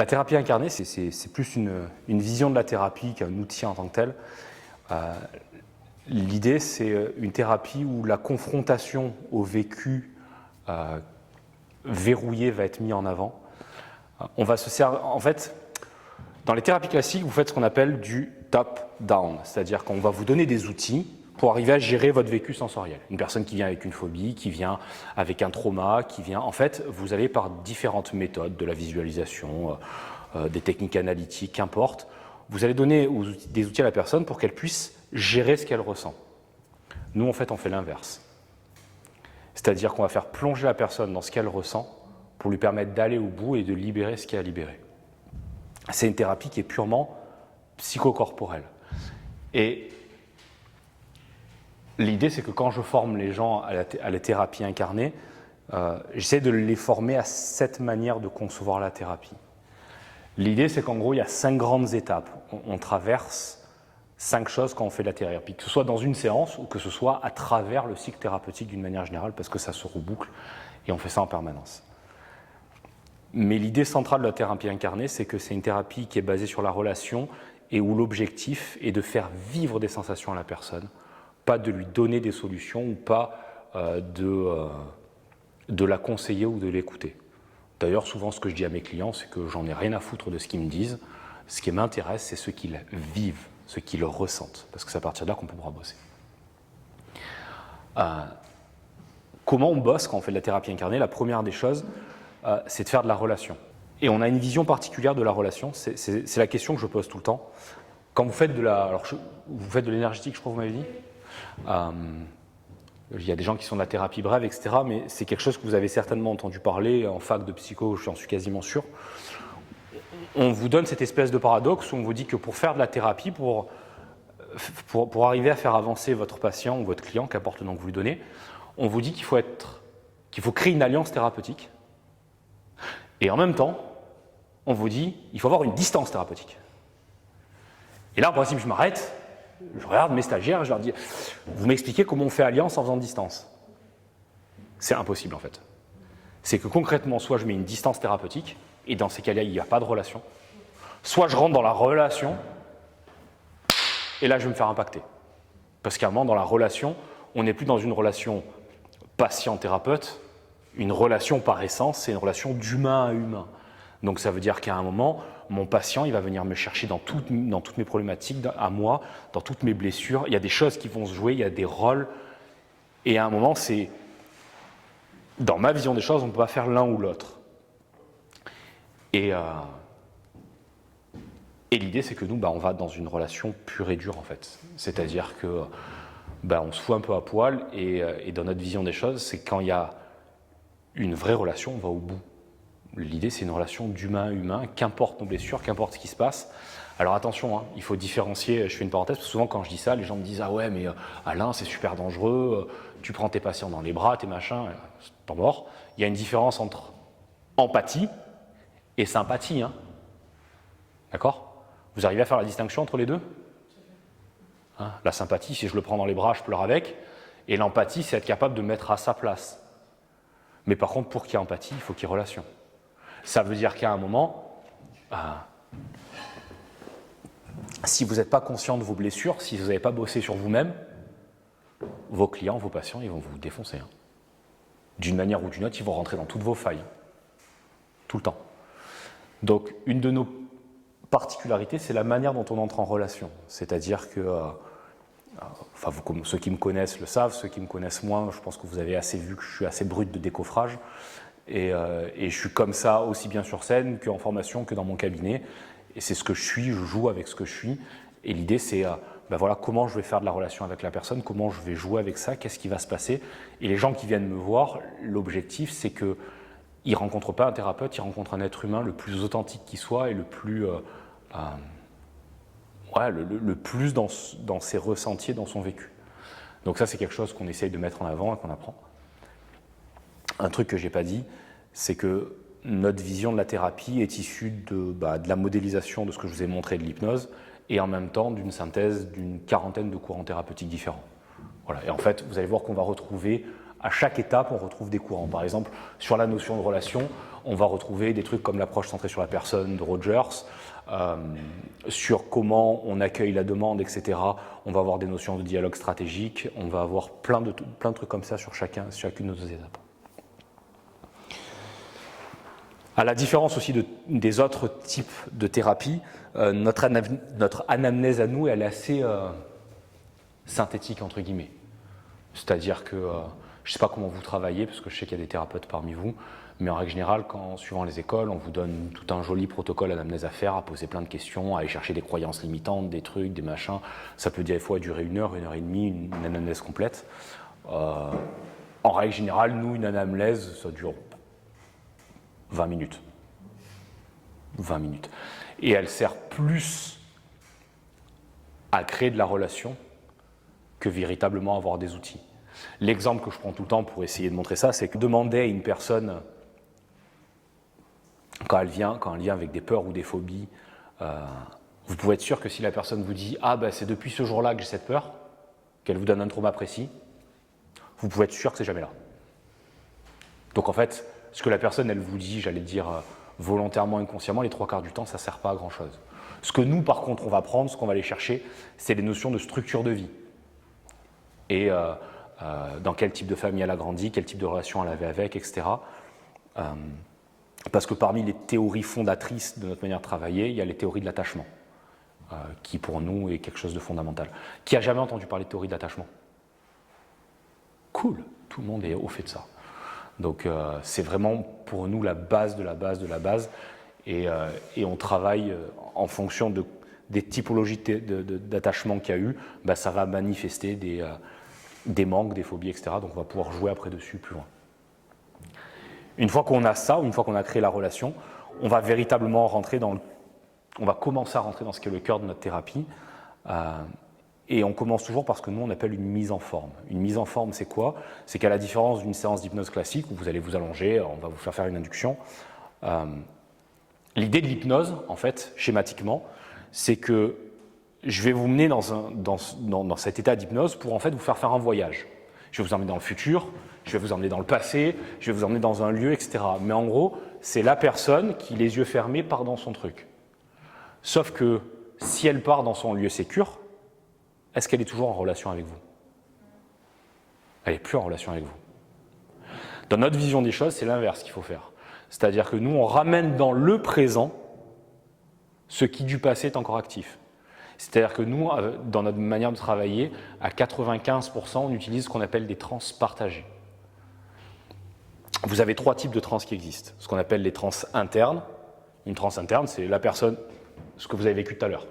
La thérapie incarnée, c'est plus une vision de la thérapie qu'un outil en tant que tel. L'idée, c'est une thérapie où la confrontation au vécu verrouillé va être mise en avant. On va se servir, en fait, dans les thérapies classiques, vous faites ce qu'on appelle du top-down, c'est-à-dire qu'on va vous donner des outils pour arriver à gérer votre vécu sensoriel. Une personne qui vient avec une phobie, qui vient avec un trauma, qui vient... En fait, vous allez par différentes méthodes, de la visualisation, des techniques analytiques, qu'importe, vous allez donner des outils à la personne pour qu'elle puisse gérer ce qu'elle ressent. Nous, en fait, on fait l'inverse. C'est-à-dire qu'on va faire plonger la personne dans ce qu'elle ressent pour lui permettre d'aller au bout et de libérer ce qu'il y a à libérer. C'est une thérapie qui est purement psychocorporelle. Et l'idée, c'est que quand je forme les gens à la thérapie incarnée, j'essaie de les former à cette manière de concevoir la thérapie. L'idée, c'est qu'en gros, il y a 5 grandes étapes. On traverse 5 choses quand on fait de la thérapie, que ce soit dans une séance ou que ce soit à travers le cycle thérapeutique d'une manière générale, parce que ça se reboucle et on fait ça en permanence. Mais l'idée centrale de la thérapie incarnée, c'est que c'est une thérapie qui est basée sur la relation et où l'objectif est de faire vivre des sensations à la personne, pas de lui donner des solutions ou pas de la conseiller ou de l'écouter. D'ailleurs, souvent, ce que je dis à mes clients, c'est que j'en ai rien à foutre de ce qu'ils me disent. Ce qui m'intéresse, c'est ce qu'ils vivent, ce qu'ils ressentent, parce que c'est à partir de là qu'on pourra bosser. Comment on bosse quand on fait de la thérapie incarnée? La première des choses, c'est de faire de la relation. Et on a une vision particulière de la relation, c'est la question que je pose tout le temps. Quand vous faites vous faites de l'énergétique, je crois que vous m'avez dit, il y a des gens qui sont de la thérapie brève, etc., mais c'est quelque chose que vous avez certainement entendu parler en fac de psycho, j'en suis quasiment sûr. On vous donne cette espèce de paradoxe où on vous dit que pour faire de la thérapie, pour arriver à faire avancer votre patient ou votre client, qu'importe le nom que vous lui donnez, on vous dit qu'il faut créer une alliance thérapeutique. Et en même temps, on vous dit qu'il faut avoir une distance thérapeutique. Et là, en principe, je m'arrête, je regarde mes stagiaires, je leur dis « Vous m'expliquez comment on fait alliance en faisant distance ?» C'est impossible, en fait. C'est que concrètement, soit je mets une distance thérapeutique, et dans ces cas-là, il n'y a pas de relation, soit je rentre dans la relation, et là, je vais me faire impacter. Parce qu'à un moment, dans la relation, on n'est plus dans une relation patient-thérapeute, une relation par essence, c'est une relation d'humain à humain. Donc ça veut dire qu'à un moment, mon patient, il va venir me chercher dans toutes mes problématiques, à moi, dans toutes mes blessures. Il y a des choses qui vont se jouer, il y a des rôles. Et à un moment, dans ma vision des choses, on ne peut pas faire l'un ou l'autre. Et l'idée, c'est que nous, on va dans une relation pure et dure, en fait. C'est-à-dire que on se fout un peu à poil, et dans notre vision des choses, c'est quand il y a une vraie relation, on va au bout. L'idée, c'est une relation d'humain à humain, qu'importe nos blessures, qu'importe ce qui se passe. Alors attention, il faut différencier, je fais une parenthèse, parce que souvent quand je dis ça, les gens me disent « Ah ouais, mais Alain, c'est super dangereux, tu prends tes patients dans les bras, tes machins, c'est pas mort. » Il y a une différence entre empathie et sympathie. D'accord? Vous arrivez à faire la distinction entre les deux? La sympathie, si je le prends dans les bras, je pleure avec. Et l'empathie, c'est être capable de me mettre à sa place. Mais par contre, pour qu'il y ait empathie, il faut qu'il y ait relation. Ça veut dire qu'à un moment, si vous n'êtes pas conscient de vos blessures, si vous n'avez pas bossé sur vous-même, vos clients, vos patients, ils vont vous défoncer. D'une manière ou d'une autre, ils vont rentrer dans toutes vos failles. Tout le temps. Donc, une de nos particularités, c'est la manière dont on entre en relation. C'est-à-dire que, ceux qui me connaissent le savent, ceux qui me connaissent moins, je pense que vous avez assez vu que je suis assez brut de décoffrage. Et je suis comme ça aussi bien sur scène qu'en formation, que dans mon cabinet. Et c'est ce que je suis, je joue avec ce que je suis. Et l'idée, c'est comment je vais faire de la relation avec la personne, comment je vais jouer avec ça, qu'est-ce qui va se passer. Et les gens qui viennent me voir, l'objectif, c'est qu'ils ne rencontrent pas un thérapeute, ils rencontrent un être humain le plus authentique qui soit et le plus dans ses ressentis, dans son vécu. Donc ça, c'est quelque chose qu'on essaye de mettre en avant et qu'on apprend. Un truc que je n'ai pas dit, c'est que notre vision de la thérapie est issue de la modélisation de ce que je vous ai montré de l'hypnose et en même temps d'une synthèse d'une quarantaine de courants thérapeutiques différents. Voilà. Et en fait, vous allez voir qu'on va retrouver À chaque étape, on retrouve des courants. Par exemple, sur la notion de relation, on va retrouver des trucs comme l'approche centrée sur la personne de Rogers, sur comment on accueille la demande, etc. On va avoir des notions de dialogue stratégique, on va avoir plein de trucs comme ça sur chacune de nos étapes. À la différence aussi des autres types de thérapie, notre anamnèse à nous, elle est assez synthétique, entre guillemets. C'est-à-dire que, je ne sais pas comment vous travaillez, parce que je sais qu'il y a des thérapeutes parmi vous, mais en règle générale, suivant les écoles, on vous donne tout un joli protocole anamnèse à faire, à poser plein de questions, à aller chercher des croyances limitantes, des trucs, des machins. Ça peut des fois durer 1 heure, 1 heure et demie, une anamnèse complète. En règle générale, nous, une anamnèse, ça dure 20 minutes. 20 minutes. Et elle sert plus à créer de la relation que véritablement avoir des outils. L'exemple que je prends tout le temps pour essayer de montrer ça, c'est que demander à une personne, quand elle vient avec des peurs ou des phobies, vous pouvez être sûr que si la personne vous dit « Ah, ben, c'est depuis ce jour-là que j'ai cette peur », qu'elle vous donne un trauma précis, vous pouvez être sûr que c'est jamais là. Donc en fait, ce que la personne, elle vous dit, j'allais dire volontairement, inconsciemment, les 3/4 du temps, ça ne sert pas à grand-chose. Ce que nous, par contre, on va prendre, ce qu'on va aller chercher, c'est les notions de structure de vie. Et dans quel type de famille elle a grandi, quel type de relation elle avait avec, etc. Parce que parmi les théories fondatrices de notre manière de travailler, il y a les théories de l'attachement, qui pour nous est quelque chose de fondamental. Qui a jamais entendu parler de théorie de l'attachement? Cool, tout le monde est au fait de ça. Donc c'est vraiment pour nous la base de la base de la base, et on travaille en fonction des typologies d'attachement qu'il y a eu, bah, ça va manifester des manques, des phobies, etc. Donc on va pouvoir jouer après dessus plus loin. Une fois qu'on a ça, une fois qu'on a créé la relation, on va véritablement on va commencer à rentrer dans ce qui est le cœur de notre thérapie. Et on commence toujours par ce que nous on appelle une mise en forme. Une mise en forme, c'est quoi? C'est qu'à la différence d'une séance d'hypnose classique où vous allez vous allonger, on va vous faire une induction. L'idée de l'hypnose, en fait, schématiquement, c'est que je vais vous mener dans cet état d'hypnose pour en fait vous faire un voyage. Je vais vous emmener dans le futur, je vais vous emmener dans le passé, je vais vous emmener dans un lieu, etc. Mais en gros, c'est la personne qui, les yeux fermés, part dans son truc. Sauf que si elle part dans son lieu sécure, est-ce qu'elle est toujours en relation avec vous? Elle n'est plus en relation avec vous. Dans notre vision des choses, c'est l'inverse qu'il faut faire. C'est-à-dire que nous, on ramène dans le présent ce qui du passé est encore actif. C'est-à-dire que nous, dans notre manière de travailler, à 95%, on utilise ce qu'on appelle des trans partagées. Vous avez 3 types de trans qui existent. Ce qu'on appelle les trans internes. Une trans interne, c'est la personne, ce que vous avez vécu tout à l'heure.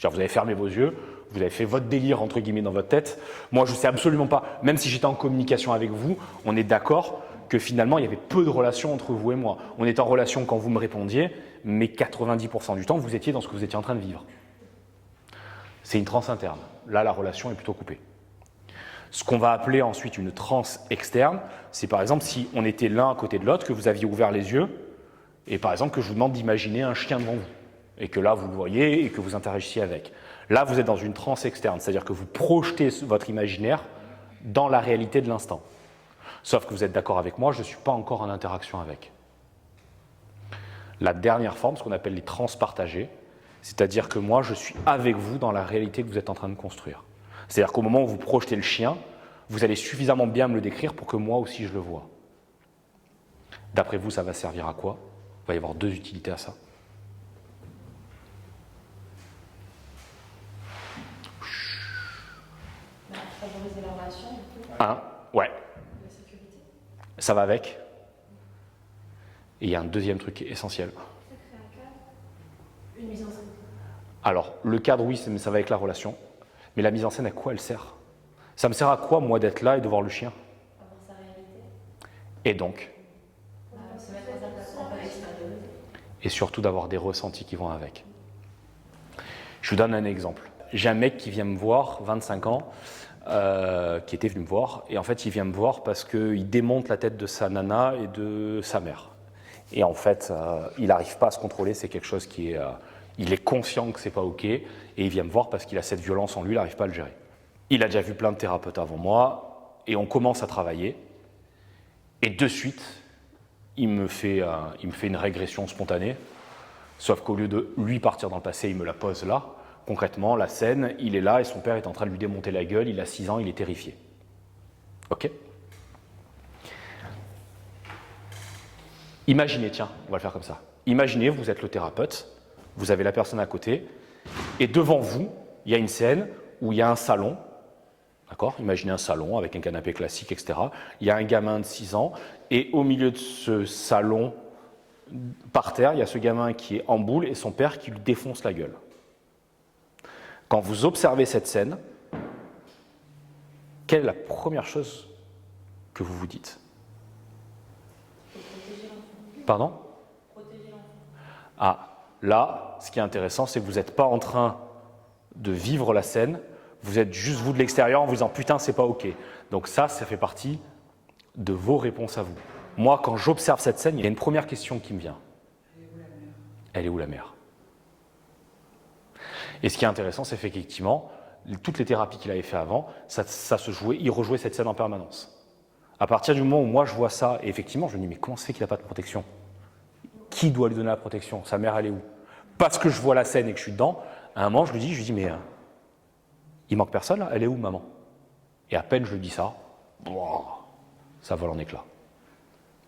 Vous avez fermé vos yeux, vous avez fait votre délire, entre guillemets, dans votre tête. Moi, je ne sais absolument pas, même si j'étais en communication avec vous, on est d'accord que finalement, il y avait peu de relations entre vous et moi. On était en relation quand vous me répondiez, mais 90% du temps, vous étiez dans ce que vous étiez en train de vivre. C'est une transe interne. Là, la relation est plutôt coupée. Ce qu'on va appeler ensuite une transe externe, c'est par exemple si on était l'un à côté de l'autre, que vous aviez ouvert les yeux, et par exemple que je vous demande d'imaginer un chien devant vous, et que là, vous le voyez et que vous interagissiez avec. Là, vous êtes dans une transe externe, c'est-à-dire que vous projetez votre imaginaire dans la réalité de l'instant. Sauf que vous êtes d'accord avec moi, je ne suis pas encore en interaction avec. La dernière forme, ce qu'on appelle les trans partagées, c'est-à-dire que moi, je suis avec vous dans la réalité que vous êtes en train de construire. C'est-à-dire qu'au moment où vous projetez le chien, vous allez suffisamment bien me le décrire pour que moi aussi je le vois. D'après vous, ça va servir à quoi? Il va y avoir 2 utilités à ça. Favoriser la relation, du coup. Ouais. La sécurité. Ça va avec. Et il y a un deuxième truc qui est essentiel. Ça crée un cadre, une mise en scène. Alors, le cadre, oui, ça va avec la relation. Mais la mise en scène, à quoi elle sert? Ça me sert à quoi, moi, d'être là et de voir le chien? Avoir sa réalité. Et donc? Se mettre en adaptation à l'extérieur. Et surtout d'avoir des ressentis qui vont avec. Je vous donne un exemple. J'ai un mec qui vient me voir, 25 ans, qui était venu me voir, et en fait, il vient me voir parce qu'il démonte la tête de sa nana et de sa mère. Et en fait, il n'arrive pas à se contrôler, c'est quelque chose qui est... il est conscient que c'est pas OK, et il vient me voir parce qu'il a cette violence en lui, il n'arrive pas à le gérer. Il a déjà vu plein de thérapeutes avant moi, et on commence à travailler. Et de suite, il me fait une régression spontanée, sauf qu'au lieu de lui partir dans le passé, il me la pose là. Concrètement, la scène, il est là et son père est en train de lui démonter la gueule, il a 6 ans, il est terrifié. Ok? Imaginez, tiens, on va le faire comme ça. Imaginez, vous êtes le thérapeute, vous avez la personne à côté, et devant vous, il y a une scène où il y a un salon, d'accord? Imaginez un salon avec un canapé classique, etc. Il y a un gamin de 6 ans, et au milieu de ce salon, par terre, il y a ce gamin qui est en boule et son père qui lui défonce la gueule. Quand vous observez cette scène, quelle est la première chose que vous vous dites? Pardon? Ah, là, ce qui est intéressant, c'est que vous n'êtes pas en train de vivre la scène, vous êtes juste vous de l'extérieur en vous disant « putain, c'est pas ok ». Donc ça fait partie de vos réponses à vous. Moi, quand j'observe cette scène, il y a une première question qui me vient. Elle est où la mère? Et ce qui est intéressant, c'est qu'effectivement, toutes les thérapies qu'il avait fait avant, ça se jouait, il rejouait cette scène en permanence. À partir du moment où moi je vois ça, et effectivement, je me dis, mais comment ça fait qu'il n'a pas de protection? Qui doit lui donner la protection? Sa mère, elle est où? Parce que je vois la scène et que je suis dedans, à un moment, je lui dis, mais il manque personne là? Elle est où, maman? Et à peine je lui dis ça, ça vole en éclats.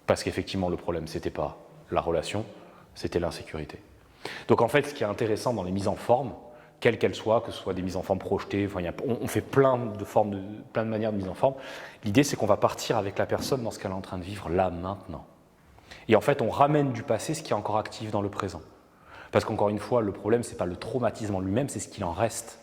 Parce qu'effectivement, le problème, c'était pas la relation, c'était l'insécurité. Donc en fait, ce qui est intéressant dans les mises en forme, quelles qu'elles soient, que ce soit des mises en forme projetées, enfin, on fait plein de manières de mise en forme. L'idée, c'est qu'on va partir avec la personne dans ce qu'elle est en train de vivre là, maintenant. Et en fait, on ramène du passé ce qui est encore actif dans le présent. Parce qu'encore une fois, le problème, c'est pas le traumatisme en lui-même, c'est ce qu'il en reste.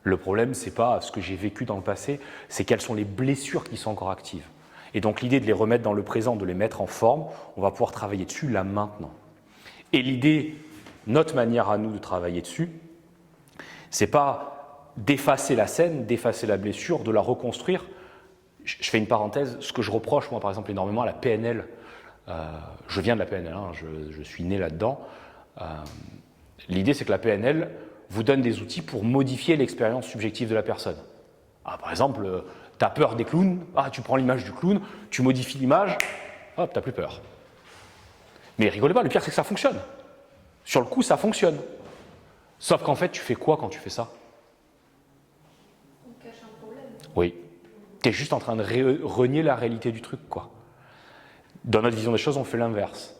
Le problème, c'est pas ce que j'ai vécu dans le passé, c'est quelles sont les blessures qui sont encore actives. Et donc l'idée de les remettre dans le présent, de les mettre en forme, on va pouvoir travailler dessus là, maintenant. Et l'idée, notre manière à nous de travailler dessus, c'est pas d'effacer la scène, d'effacer la blessure, de la reconstruire. Je fais une parenthèse, ce que je reproche, moi, par exemple, énormément à la PNL, je viens de la PNL, hein, je suis né là-dedans. L'idée, c'est que la PNL vous donne des outils pour modifier l'expérience subjective de la personne. Par exemple, tu as peur des clowns, tu prends l'image du clown, tu modifies l'image, hop, tu n'as plus peur. Mais rigolez pas, le pire, c'est que ça fonctionne. Sur le coup, ça fonctionne. Sauf qu'en fait, tu fais quoi quand tu fais ça? On cache un problème. Oui. Tu es juste en train de renier la réalité du truc, quoi. Dans notre vision des choses, on fait l'inverse.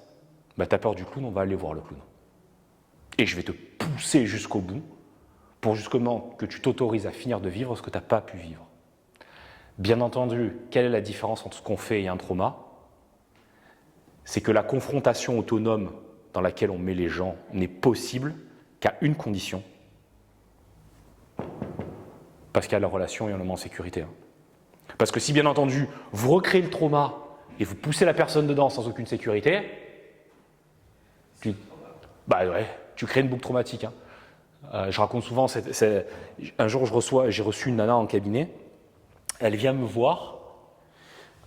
Tu as peur du clown, on va aller voir le clown. Et je vais te pousser jusqu'au bout pour justement que tu t'autorises à finir de vivre ce que tu n'as pas pu vivre. Bien entendu, quelle est la différence entre ce qu'on fait et un trauma? C'est que la confrontation autonome dans laquelle on met les gens n'est possible qu'à une condition. Parce qu'il y a la relation et un moment en sécurité. Parce que si bien entendu, vous recréez le trauma et vous poussez la personne dedans sans aucune sécurité, tu crées une boucle traumatique. Je raconte souvent, un jour j'ai reçu une nana en cabinet, elle vient me voir,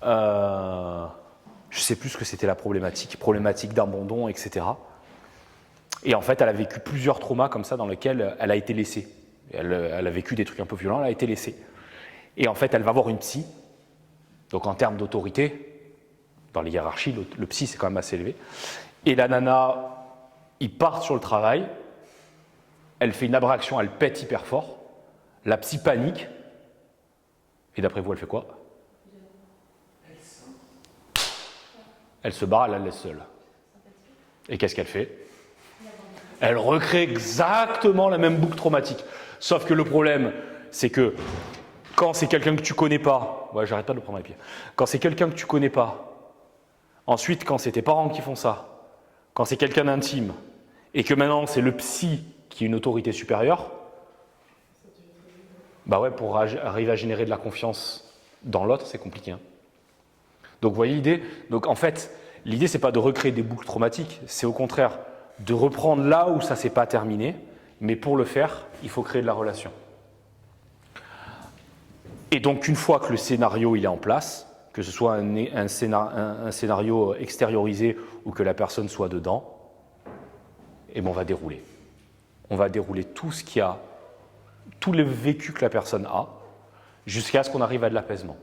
je ne sais plus ce que c'était la problématique d'abandon, etc. Et en fait, elle a vécu plusieurs traumas comme ça dans lesquels elle a été laissée. Elle a vécu des trucs un peu violents, elle a été laissée. Et en fait, elle va voir une psy. Donc en termes d'autorité, dans les hiérarchies, le psy c'est quand même assez élevé. Et la nana, ils partent sur le travail, elle fait une abréaction, elle pète hyper fort, la psy panique, et d'après vous, elle fait quoi? Elle se barre, elle la laisse seule. Et qu'est-ce qu'elle fait? Elle recrée exactement la même boucle traumatique. Sauf que le problème, c'est que quand c'est quelqu'un que tu connais pas, j'arrête pas de le prendre les pieds. Quand c'est quelqu'un que tu connais pas, ensuite quand c'est tes parents qui font ça, quand c'est quelqu'un d'intime, et que maintenant c'est le psy qui est une autorité supérieure, pour arriver à générer de la confiance dans l'autre, c'est compliqué. Donc vous voyez l'idée? Donc en fait, l'idée c'est pas de recréer des boucles traumatiques, c'est au contraire de reprendre là où ça s'est pas terminé, mais pour le faire, il faut créer de la relation. Et donc une fois que le scénario il est en place, que ce soit un scénario extériorisé ou que la personne soit dedans, on va dérouler. On va dérouler tout ce qu'il y a, tous les vécus que la personne a, jusqu'à ce qu'on arrive à de l'apaisement.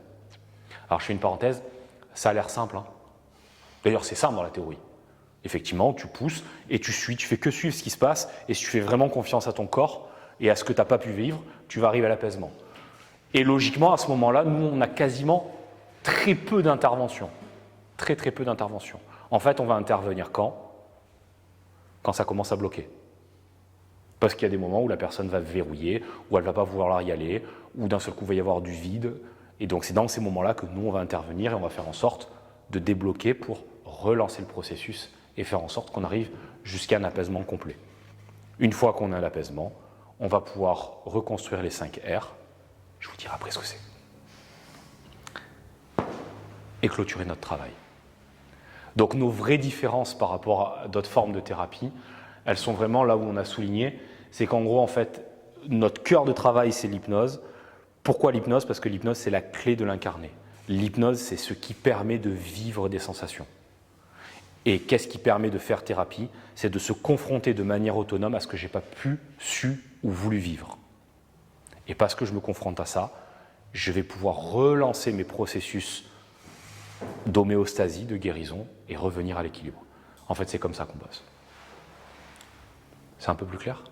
Alors je fais une parenthèse, Ça a l'air simple, hein. D'ailleurs, c'est simple dans la théorie. Effectivement, tu pousses et tu suis, tu fais que suivre ce qui se passe, et si tu fais vraiment confiance à ton corps et à ce que tu n'as pas pu vivre, tu vas arriver à l'apaisement. Et logiquement, à ce moment-là, nous, on a quasiment très peu d'intervention. Très peu d'intervention. En fait, on va intervenir quand ça commence à bloquer. Parce qu'il y a des moments où la personne va verrouiller, où elle ne va pas vouloir y aller, où d'un seul coup, il va y avoir du vide. Et donc, c'est dans ces moments-là que nous, on va intervenir et on va faire en sorte de débloquer pour relancer le processus et faire en sorte qu'on arrive jusqu'à un apaisement complet. Une fois qu'on a l'apaisement, on va pouvoir reconstruire les 5 R. Je vous dirai après ce que c'est. Et clôturer notre travail. Donc nos vraies différences par rapport à d'autres formes de thérapie, elles sont vraiment là où on a souligné, c'est qu'en gros, en fait, notre cœur de travail, c'est l'hypnose. Pourquoi l'hypnose? Parce que l'hypnose, c'est la clé de l'incarné. L'hypnose, c'est ce qui permet de vivre des sensations. Et qu'est-ce qui permet de faire thérapie? C'est de se confronter de manière autonome à ce que je n'ai pas pu, su ou voulu vivre. Et parce que je me confronte à ça, je vais pouvoir relancer mes processus d'homéostasie, de guérison, et revenir à l'équilibre. En fait, c'est comme ça qu'on bosse. C'est un peu plus clair ?